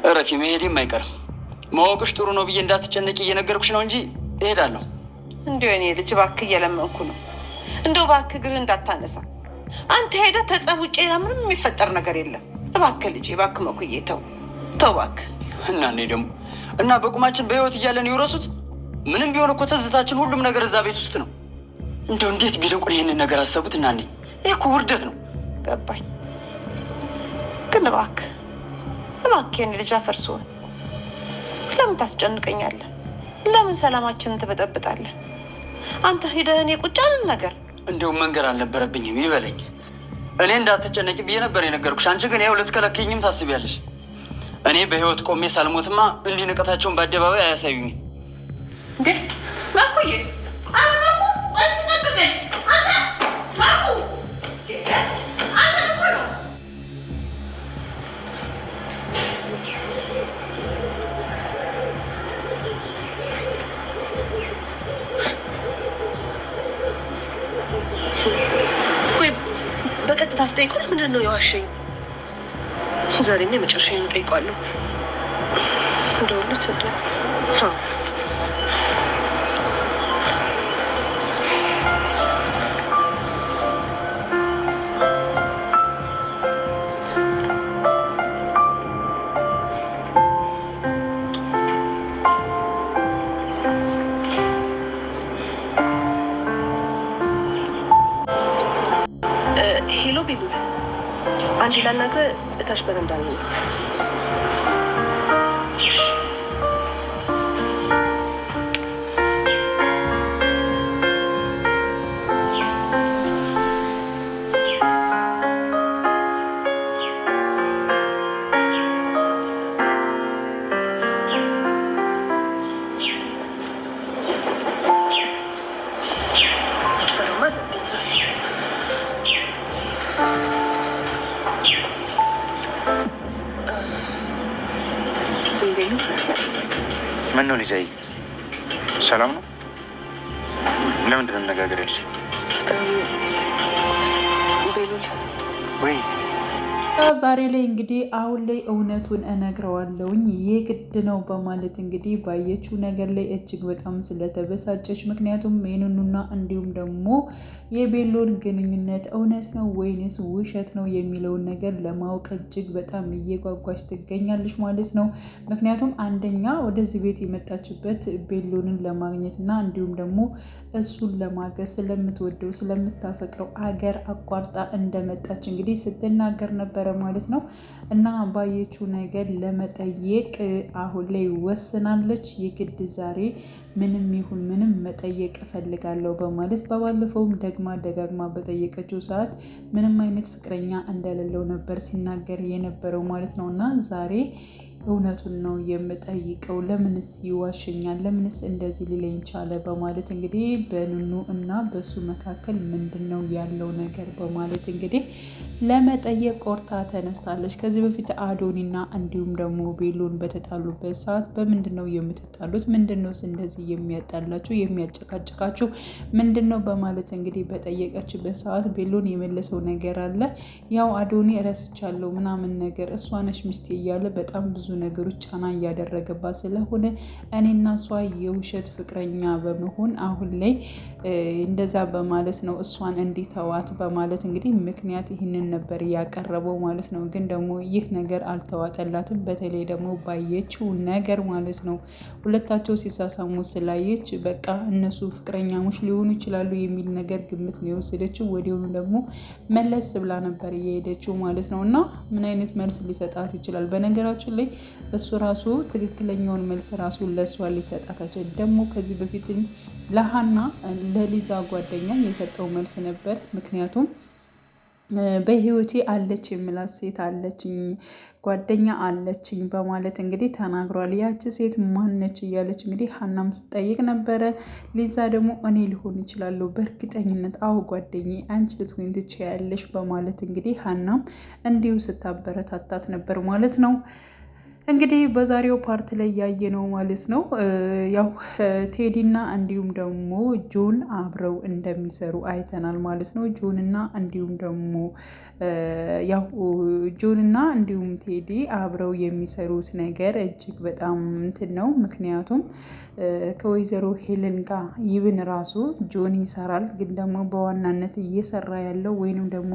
እረፊ፣ መሄዴም አይቀርም። ማወቅሽ ጥሩ ነው ብዬ እንዳትጨነቂ እየነገርኩሽ ነው እንጂ እሄዳለሁ። እንዲሁ እኔ ልጅ እባክህ እየለመንኩ ነው። እንደው እባክህ እግርህ እንዳታነሳ። አንተ ሄደህ ተጸብ ውጭ ምንም የሚፈጠር ነገር የለም። እባክህ ልጄ፣ እባክህ መኩዬ፣ ተው እባክህ። እና እኔ ደግሞ እና በቁማችን በህይወት እያለን ይውረሱት። ምንም ቢሆን እኮ ትዝታችን፣ ሁሉም ነገር እዛ ቤት ውስጥ ነው። እንደው እንዴት ቢደንቁን ይሄንን ነገር አሰቡት። እና እኔ ይሄ እኮ ውርደት ነው። ገባኝ። ግን እባክህ የኔ ልጅ አፈርስሆን ለምን ታስጨንቀኛለህ? ለምን ሰላማችንን ትበጠብጣለህ? አንተ ሂደህ እኔ ቁጭ አልን ነገር እንደውም መንገር አልነበረብኝም። ይበለኝ። እኔ እንዳትጨነቂ ብዬ ነበር የነገርኩሽ። አንቺ ግን ያው ልትከለክይኝም ታስቢያለሽ። እኔ በህይወት ቆሜ ሳልሞትማ እንዲህ ንቀታቸውን በአደባባይ አያሳዩኝም። እንዴ ማኩዬ፣ በቀጥታ አስጠይቁት። ምንድን ነው የዋሸኝ? ዛሬም የመጨረሻዬን እጠይቀዋለሁ። እንደውልት ሄሎ ቤሉ፣ አንድ ላናግርህ እታች በረንዳ ነው። ምን ነው ሊዛይ፣ ሰላም ነው? ለምንድን ነው መነጋገር ያልሽ? ቤሉል ወይ ዛሬ ላይ እንግዲህ አሁን ላይ እውነቱን እነግረዋለሁኝ የግድ ነው በማለት እንግዲህ ባየችው ነገር ላይ እጅግ በጣም ስለተበሳጨች፣ ምክንያቱም ሜኑኑና እንዲሁም ደግሞ የቤሎን ግንኙነት እውነት ነው ወይንስ ውሸት ነው የሚለውን ነገር ለማወቅ እጅግ በጣም እየጓጓች ትገኛለች ማለት ነው። ምክንያቱም አንደኛ ወደዚህ ቤት የመጣችበት ቤሎንን ለማግኘት እና እንዲሁም ደግሞ እሱን ለማገዝ ስለምትወደው ስለምታፈቅረው አገር አቋርጣ እንደመጣች እንግዲህ ስትናገር ነበረ ማለት ነው። እና ባየችው ነገር ለመጠየቅ አሁን ላይ ወስናለች። የግድ ዛሬ ምንም ይሁን ምንም መጠየቅ እፈልጋለሁ በማለት በባለፈውም ደጋግማ በጠየቀችው ሰዓት ምንም አይነት ፍቅረኛ እንደሌለው ነበር ሲናገር የነበረው ማለት ነው። እና ዛሬ እውነቱን ነው የምጠይቀው፣ ለምንስ ይዋሸኛል? ለምንስ እንደዚህ ሊለኝ ቻለ? በማለት እንግዲህ በኑኑ እና በሱ መካከል ምንድን ነው ያለው ነገር በማለት እንግዲህ ለመጠየቅ ቆርታ ተነስታለች። ከዚህ በፊት አዶኒና እንዲሁም ደግሞ ቤሎን በተጣሉበት ሰዓት በምንድን ነው የምትጣሉት? ምንድን ነው እንደዚህ የሚያጣላችሁ የሚያጨቃጭቃችሁ ምንድን ነው? በማለት እንግዲህ በጠየቀችበት ሰዓት ቤሎን የመለሰው ነገር አለ። ያው አዶኒ እረስቻለሁ ምናምን ነገር እሷ ነች ሚስቴ እያለ በጣም ብዙ ነገሮች ጫና እያደረገባት ስለሆነ እኔና እሷ የውሸት ፍቅረኛ በመሆን አሁን ላይ እንደዛ በማለት ነው እሷን እንዲተዋት በማለት እንግዲህ ምክንያት ይህንን ነበር ያቀረበው ማለት ነው። ግን ደግሞ ይህ ነገር አልተዋጠላትም። በተለይ ደግሞ ባየችው ነገር ማለት ነው ሁለታቸው ሲሳሳሙ ስላየች በቃ እነሱ ፍቅረኛሞች ሊሆኑ ይችላሉ የሚል ነገር ግምት ነው የወሰደችው። ወዲያውኑ ደግሞ መለስ ብላ ነበር እየሄደችው ማለት ነው። እና ምን አይነት መልስ ሊሰጣት ይችላል? በነገራችን ላይ እሱ ራሱ ትክክለኛውን መልስ ራሱ ለእሷ ሊሰጣታቸው ደግሞ ከዚህ በፊት ለሀና ለሊዛ ጓደኛ የሰጠው መልስ ነበር። ምክንያቱም በህይወቴ አለች የምላት ሴት አለችኝ፣ ጓደኛ አለችኝ በማለት እንግዲህ ተናግሯል። ያቺ ሴት ማነች እያለች እንግዲህ ሀናም ስጠይቅ ነበረ። ሊዛ ደግሞ እኔ ሊሆን ይችላሉ በእርግጠኝነት አዎ ጓደኛዬ አንቺ ልትሆኝ ትችያለሽ በማለት እንግዲህ ሀናም እንዲሁ ስታበረታታት ነበር ማለት ነው። እንግዲህ በዛሬው ፓርት ላይ ያየ ነው ማለት ነው። ያው ቴዲና እንዲሁም ደግሞ ጆን አብረው እንደሚሰሩ አይተናል ማለት ነው። ጆንና እንዲሁም ደግሞ ያው ጆንና እንዲሁም ቴዲ አብረው የሚሰሩት ነገር እጅግ በጣም እንትን ነው። ምክንያቱም ከወይዘሮ ሄለን ጋር ይብን ራሱ ጆን ይሰራል፣ ግን ደግሞ በዋናነት እየሰራ ያለው ወይንም ደግሞ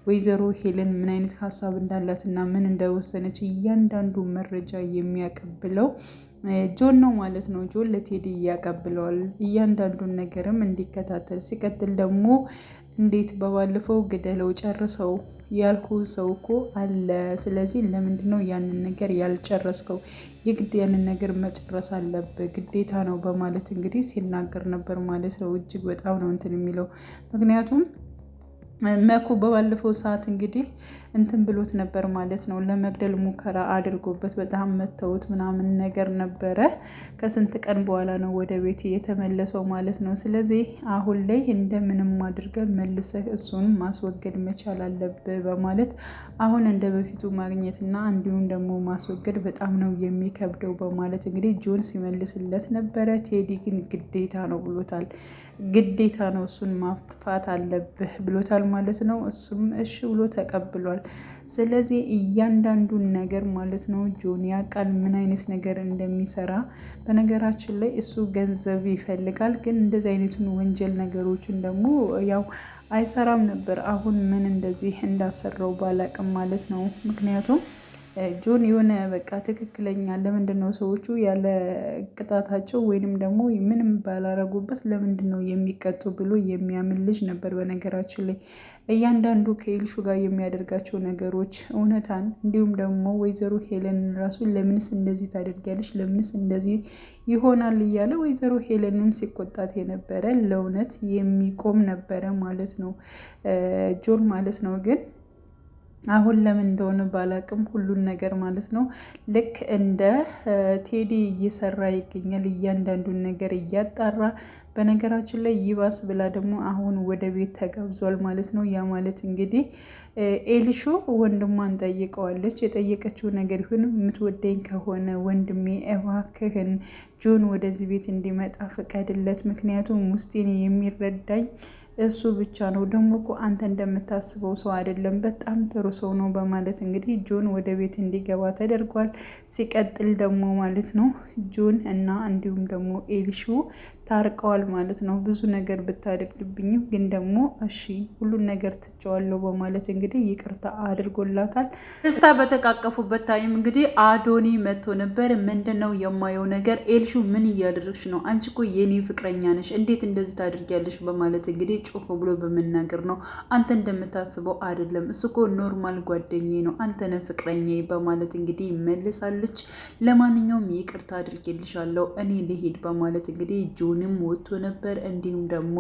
ወይዘሮ ሄለን ምን አይነት ሀሳብ እንዳላትና ምን እንደወሰነች እያንዳንዱ መረጃ የሚያቀብለው ጆን ነው ማለት ነው። ጆን ለቴዲ እያቀብለዋል እያንዳንዱን ነገርም እንዲከታተል። ሲቀጥል ደግሞ እንዴት በባለፈው ግደለው ጨርሰው ያልኩ ሰው እኮ አለ፣ ስለዚህ ለምንድን ነው ያንን ነገር ያልጨረስከው? የግድ ያንን ነገር መጨረስ አለብህ፣ ግዴታ ነው በማለት እንግዲህ ሲናገር ነበር ማለት ነው። እጅግ በጣም ነው እንትን የሚለው ምክንያቱም መኩ በባለፈው ሰዓት እንግዲህ እንትን ብሎት ነበር ማለት ነው። ለመግደል ሙከራ አድርጎበት በጣም መተውት ምናምን ነገር ነበረ። ከስንት ቀን በኋላ ነው ወደ ቤት የተመለሰው ማለት ነው። ስለዚህ አሁን ላይ እንደምንም አድርገህ መልሰህ እሱን ማስወገድ መቻል አለብህ በማለት አሁን እንደ በፊቱ ማግኘትና እንዲሁም ደግሞ ማስወገድ በጣም ነው የሚከብደው በማለት እንግዲህ ጆን ሲመልስለት ነበረ። ቴዲ ግን ግዴታ ነው ብሎታል። ግዴታ ነው እሱን ማጥፋት አለብህ ብሎታል ማለት ነው። እሱም እሺ ብሎ ተቀብሏል። ስለዚህ እያንዳንዱን ነገር ማለት ነው ጆን ያውቃል ምን አይነት ነገር እንደሚሰራ። በነገራችን ላይ እሱ ገንዘብ ይፈልጋል፣ ግን እንደዚህ አይነቱን ወንጀል ነገሮችን ደግሞ ያው አይሰራም ነበር። አሁን ምን እንደዚህ እንዳሰራው ባላቅም ማለት ነው። ምክንያቱም ጆን የሆነ በቃ ትክክለኛ ለምንድን ነው ሰዎቹ ያለ ቅጣታቸው ወይንም ደግሞ ምንም ባላረጉበት ለምንድን ነው የሚቀጡ ብሎ የሚያምን ልጅ ነበር። በነገራችን ላይ እያንዳንዱ ከኤልሹ ጋር የሚያደርጋቸው ነገሮች እውነታን እንዲሁም ደግሞ ወይዘሮ ሄለን ራሱ ለምንስ እንደዚህ ታደርጊያለሽ፣ ለምንስ እንደዚህ ይሆናል እያለ ወይዘሮ ሄለንም ሲቆጣት የነበረ ለእውነት የሚቆም ነበረ ማለት ነው ጆን ማለት ነው። ግን አሁን ለምን እንደሆነ ባላቅም ሁሉን ነገር ማለት ነው ልክ እንደ ቴዲ እየሰራ ይገኛል። እያንዳንዱን ነገር እያጣራ በነገራችን ላይ ይባስ ብላ ደግሞ አሁን ወደ ቤት ተጋብዟል ማለት ነው። ያ ማለት እንግዲህ ኤልሹ ወንድሟን ጠይቀዋለች። የጠየቀችው ነገር ይሁን የምትወደኝ ከሆነ ወንድሜ እባክህን ጆን ወደዚህ ቤት እንዲመጣ ፍቀድለት፣ ምክንያቱም ውስጤን የሚረዳኝ እሱ ብቻ ነው። ደግሞ እኮ አንተ እንደምታስበው ሰው አይደለም፣ በጣም ጥሩ ሰው ነው በማለት እንግዲህ ጆን ወደ ቤት እንዲገባ ተደርጓል። ሲቀጥል ደግሞ ማለት ነው ጆን እና እንዲሁም ደግሞ ኤልሹ ታርቀዋል ማለት ነው። ብዙ ነገር ብታደርግብኝም ግን ደግሞ እሺ ሁሉን ነገር ትቸዋለሁ በማለት እንግዲህ ይቅርታ አድርጎላታል። ደስታ በተቃቀፉበት ታይም እንግዲህ አዶኒ መጥቶ ነበር። ምንድን ነው የማየው ነገር? ኤልሹ ምን እያደረግሽ ነው? አንቺ እኮ የኔ ፍቅረኛ ነሽ፣ እንዴት እንደዚህ ታደርጊያለሽ? በማለት እንግዲህ ጮህ ብሎ በመናገር ነው። አንተ እንደምታስበው አይደለም፣ እሱ እኮ ኖርማል ጓደኛዬ ነው፣ አንተ ነህ ፍቅረኛዬ በማለት እንግዲህ መልሳለች። ለማንኛውም ይቅርታ አድርጌልሻለሁ፣ እኔ ልሄድ በማለት እንግዲህ ጆንም ወጥቶ ነበር። እንዲሁም ደግሞ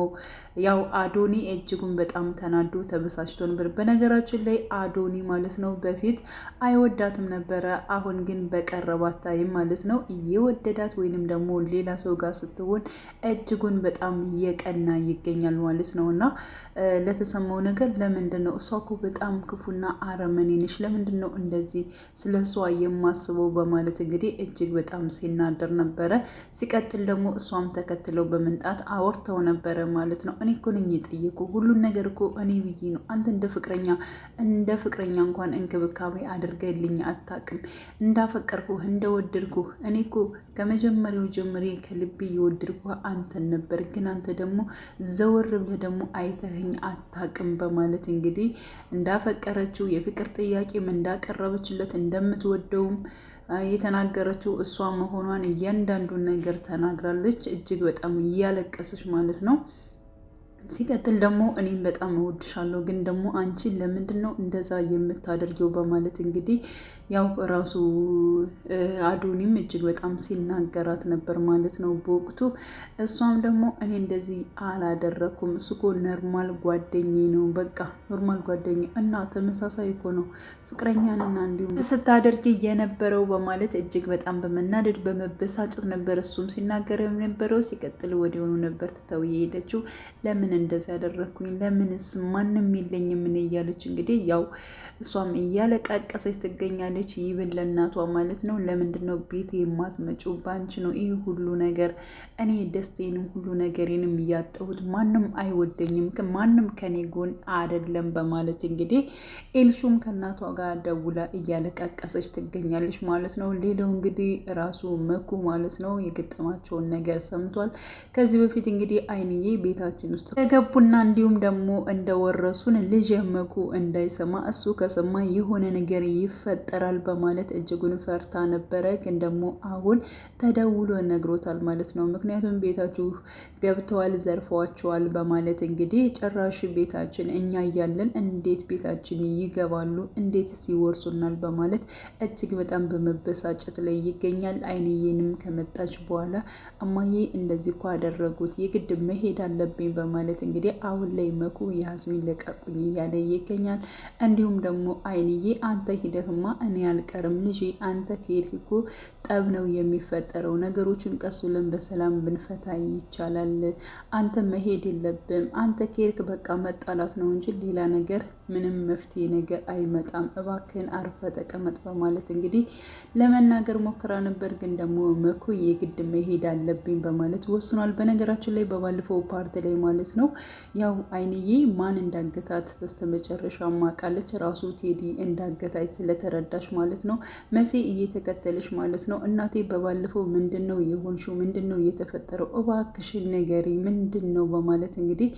ያው አዶኒ እጅጉን በጣም ተናዶ ተበሳጭቶ ነበር። በነገራችን ላይ አዶኒ ማለት ነው በፊት አይወዳትም ነበረ። አሁን ግን በቀረባት ታይም ማለት ነው እየወደዳት ወይንም ደግሞ ሌላ ሰው ጋር ስትሆን እጅጉን በጣም እየቀና ይገኛል ማለት ነው። እና ለተሰማው ነገር ለምንድን ነው እሷ እኮ በጣም ክፉና አረመኔ ነች፣ ለምንድን ነው እንደዚህ ስለ እሷ የማስበው በማለት እንግዲህ እጅግ በጣም ሲናደር ነበረ። ሲቀጥል ደግሞ እሷም ተከትለው በመምጣት አወርተው ነበረ ማለት ነው። እኔ እኮ ነኝ የጠየቁ ሁሉን ነገር እኮ እኔ ብዬ ነው። አንተ እንደ ፍቅረኛ እንኳን እንክብካቤ አድርገልኝ አታውቅም። እንዳፈቀርኩህ እንደወደድኩህ እኔ እኮ ከመጀመሪያው ጀምሬ ከልቤ የወደድኩህ አንተን ነበር፣ ግን አንተ ደግሞ ዘወር ብለህ ደግሞ አይተኸኝ አታውቅም በማለት እንግዲህ እንዳፈቀረችው የፍቅር ጥያቄም እንዳቀረበችለት እንደምትወደውም የተናገረችው እሷ መሆኗን እያንዳንዱን ነገር ተናግራለች። እጅግ በጣም እያለቀሰች ማለት ነው። ሲቀጥል ደግሞ እኔም በጣም እወድሻለሁ፣ ግን ደግሞ አንቺ ለምንድን ነው እንደዛ የምታደርጊው በማለት እንግዲህ ያው ራሱ አዶኒም እጅግ በጣም ሲናገራት ነበር ማለት ነው በወቅቱ። እሷም ደግሞ እኔ እንደዚህ አላደረኩም፣ እሱ እኮ ኖርማል ጓደኛዬ ነው፣ በቃ ኖርማል ጓደኛዬ እና ተመሳሳይ እኮ ነው ፍቅረኛንና እንዲሁም ስታደርግ የነበረው በማለት እጅግ በጣም በመናደድ በመበሳጨት ነበር እሱም ሲናገር የነበረው። ሲቀጥል ወዲያውኑ ነበር ትተው የሄደችው። ለምን እንደዚህ ያደረግኩኝ? ለምንስ ማንም የለኝም ምን እያለች እንግዲህ ያው እሷም እያለቃቀሰች ትገኛለች። ይብን ለእናቷ ማለት ነው። ለምንድን ነው ቤት የማትመጪው? ባንቺ ነው ይህ ሁሉ ነገር፣ እኔ ደስቴንም ሁሉ ነገሬንም እያጠሁት፣ ማንም አይወደኝም፣ ማንም ከኔ ጎን አይደለም በማለት እንግዲህ ኤልሹም ከእናቷ ጋር ደውላ እያለቃቀሰች ትገኛለች ማለት ነው። ሌላው እንግዲህ ራሱ መኩ ማለት ነው የገጠማቸውን ነገር ሰምቷል። ከዚህ በፊት እንግዲህ አይንዬ ቤታችን ውስጥ የገቡና እንዲሁም ደግሞ እንደወረሱን ልጅ መኩ እንዳይሰማ፣ እሱ ከሰማ የሆነ ነገር ይፈጠራል በማለት እጅጉን ፈርታ ነበረ። ግን ደግሞ አሁን ተደውሎ ነግሮታል ማለት ነው። ምክንያቱም ቤታችሁ ገብተዋል፣ ዘርፈዋቸዋል በማለት እንግዲህ ጭራሽ ቤታችን እኛ እያለን እንዴት ቤታችን ይገባሉ? እንዴት ይወርሱናል? በማለት እጅግ በጣም በመበሳጨት ላይ ይገኛል። አይንዬንም ከመጣች በኋላ እማዬ እንደዚህ እኮ አደረጉት የግድ መሄድ አለብኝ በማለት እንግዲህ አሁን ላይ መኩ ያዙኝ ልቀቁኝ እያለ ይገኛል። እንዲሁም ደግሞ አይንዬ አንተ ሂደህማ እኔ አልቀርም ልጄ፣ አንተ ከሄድክ እኮ ጠብ ነው የሚፈጠረው፣ ነገሮችን ቀስ ብለን በሰላም ብንፈታ ይቻላል። አንተ መሄድ የለብም፣ አንተ ከሄድክ በቃ መጣላት ነው እንጂ ሌላ ነገር ምንም መፍትሄ ነገር አይመጣም፣ እባክህን አርፈ ተቀመጥ በማለት እንግዲህ ለመናገር ሞክራ ነበር። ግን ደግሞ መኩ የግድ መሄድ አለብኝ በማለት ወስኗል። በነገራችን ላይ በባለፈው ፓርት ላይ ማለት ነው ያው አይንዬ ማን እንዳገታት በስተመጨረሻ ማቃለች፣ ራሱ ቴዲ እንዳገታች ስለተረዳሽ ማለት ነው መሲ እየተከተለች ማለት ነው። እናቴ በባለፈው ምንድን ነው የሆንሽው? ምንድን ነው የተፈጠረው? እባክሽን ነገሪ ምንድን ነው በማለት እንግዲህ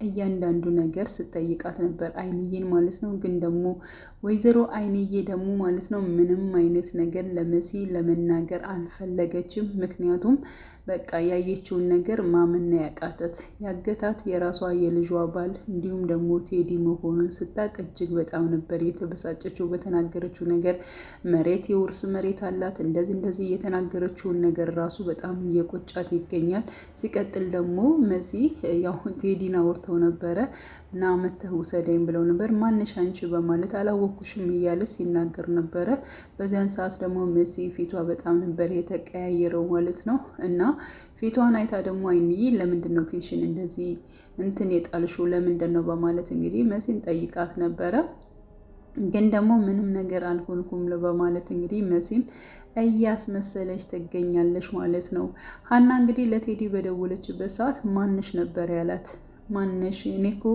እያንዳንዱ ነገር ስጠይቃት ነበር አይንዬን ማለት ነው። ግን ደግሞ ወይዘሮ አይንዬ ደግሞ ማለት ነው ምንም አይነት ነገር ለመሲ ለመናገር አልፈለገችም። ምክንያቱም በቃ ያየችውን ነገር ማመን ያቃተት፣ ያገታት የራሷ የልጇ ባል እንዲሁም ደግሞ ቴዲ መሆኑን ስታቅ እጅግ በጣም ነበር የተበሳጨችው። በተናገረችው ነገር መሬት የውርስ መሬት አላት እንደዚህ የተናገረችውን ነገር ራሱ በጣም እየቆጫት ይገኛል። ሲቀጥል ደግሞ መሲ ያው ቴዲን አውርተው ነበረ እና መተህ ውሰደኝ ብለው ነበር። ማንሽ አንቺ በማለት አላወኩሽም እያለ ሲናገር ነበረ። በዚያን ሰዓት ደግሞ መሲ ፊቷ በጣም ነበር የተቀያየረው ማለት ነው። እና ፊቷን አይታ ደግሞ አይንዬ ለምንድን ነው ፊትሽን እንደዚህ እንትን የጣልሽው ለምንድን ነው በማለት እንግዲህ መሲን ጠይቃት ነበረ። ግን ደግሞ ምንም ነገር አልሆንኩም በማለት እንግዲህ መሲም እያስመሰለች ትገኛለች ማለት ነው። ሀና እንግዲህ ለቴዲ በደወለችበት ሰዓት ማንሽ ነበር ያላት። ማነሽ? እኔ እኮ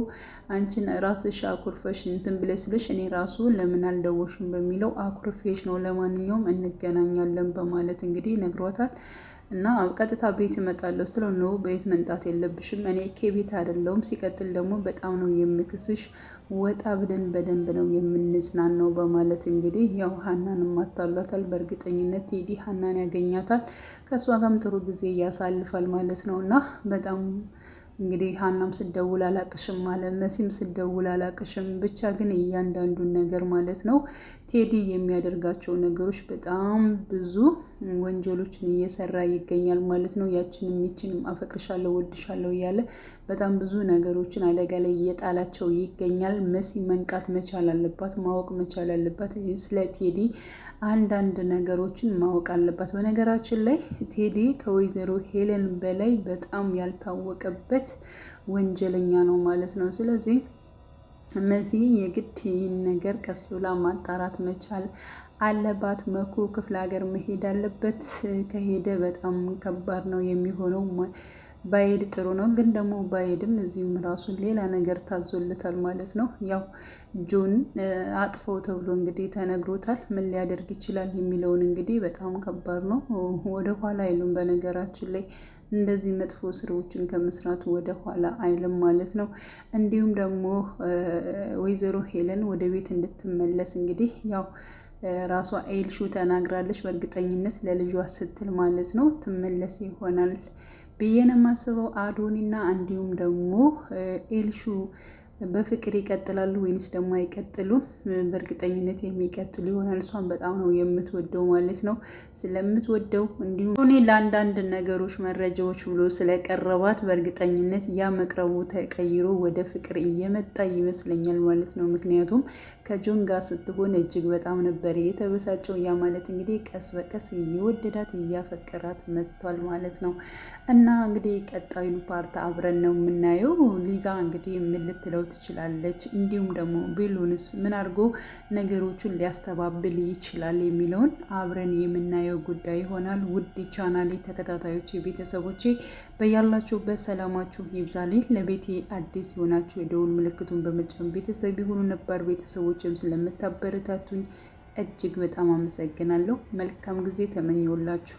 አንቺን ራስሽ አኩርፈሽ እንትን ብለሽ ስልሽ እኔ ራሱ ለምን አልደወልሽም በሚለው አኩርፌሽ ነው፣ ለማንኛውም እንገናኛለን በማለት እንግዲህ ነግሯታል። እና ቀጥታ ቤት እመጣለሁ ስትለው ነው ቤት መምጣት የለብሽም እኔ ከቤት አይደለሁም፣ ሲቀጥል ደግሞ በጣም ነው የምክስሽ፣ ወጣ ብለን በደንብ ነው የምንጽናናው በማለት እንግዲህ ያው ሀናን ማታሏታል። በእርግጠኝነት ቴዲ ሀናን ያገኛታል፣ ከእሷ ጋርም ጥሩ ጊዜ ያሳልፋል ማለት ነው። እና በጣም እንግዲህ ሀናም ስደውል አላቅሽም አለ፣ መሲም ስደውል አላቅሽም። ብቻ ግን እያንዳንዱን ነገር ማለት ነው ቴዲ የሚያደርጋቸው ነገሮች በጣም ብዙ ወንጀሎችን እየሰራ ይገኛል ማለት ነው። ያችንም ይችንም አፈቅርሻለሁ ወድሻለሁ እያለ በጣም ብዙ ነገሮችን አደጋ ላይ እየጣላቸው ይገኛል። መሲ መንቃት መቻል አለባት፣ ማወቅ መቻል አለባት። ስለ ቴዲ አንዳንድ ነገሮችን ማወቅ አለባት። በነገራችን ላይ ቴዲ ከወይዘሮ ሄለን በላይ በጣም ያልታወቀበት ወንጀለኛ ነው ማለት ነው። ስለዚህ መሲ የግድ ይህን ነገር ቀስ ብላ ማጣራት መቻል አለባት። መኩ ክፍለ ሀገር መሄድ አለበት። ከሄደ በጣም ከባድ ነው የሚሆነው። ባይሄድ ጥሩ ነው፣ ግን ደግሞ ባይሄድም እዚሁም ራሱን ሌላ ነገር ታዞለታል ማለት ነው። ያው ጆን አጥፈው ተብሎ እንግዲህ ተነግሮታል። ምን ሊያደርግ ይችላል የሚለውን እንግዲህ በጣም ከባድ ነው። ወደ ኋላ አይሉም። በነገራችን ላይ እንደዚህ መጥፎ ስራዎችን ከመስራቱ ወደ ኋላ አይልም ማለት ነው። እንዲሁም ደግሞ ወይዘሮ ሄለን ወደ ቤት እንድትመለስ እንግዲህ ያው ራሷ ኤልሹ ተናግራለች። በእርግጠኝነት ለልጇ ስትል ማለት ነው ትመለስ ይሆናል ብዬ ነው የማስበው። አዶኒና እንዲሁም ደግሞ ኤልሹ በፍቅር ይቀጥላሉ ወይንስ ደግሞ አይቀጥሉም? በእርግጠኝነት የሚቀጥሉ ይሆናል። እሷን በጣም ነው የምትወደው ማለት ነው። ስለምትወደው እንዲሁም እኔ ለአንዳንድ ነገሮች መረጃዎች ብሎ ስለቀረባት በእርግጠኝነት ያ መቅረቡ ተቀይሮ ወደ ፍቅር እየመጣ ይመስለኛል ማለት ነው። ምክንያቱም ከጆን ጋር ስትሆን እጅግ በጣም ነበር የተበሳጨው። ያ ማለት እንግዲህ ቀስ በቀስ እየወደዳት እያፈቀራት መጥቷል ማለት ነው። እና እንግዲህ ቀጣዩን ፓርት አብረን ነው የምናየው። ሊዛ እንግዲህ የምልትለው ትችላለች። እንዲሁም ደግሞ ቤሉንስ ምን አድርጎ ነገሮቹን ሊያስተባብል ይችላል የሚለውን አብረን የምናየው ጉዳይ ይሆናል። ውድ ቻናሌ ተከታታዮች ቤተሰቦቼ በያላችሁበት ሰላማችሁ ይብዛልኝ። ለቤቴ አዲስ የሆናችሁ የደውል ምልክቱን በመጫን ቤተሰብ የሆኑ ነባር ቤተሰቦችም ስለምታበረታቱኝ እጅግ በጣም አመሰግናለሁ። መልካም ጊዜ ተመኘውላችሁ።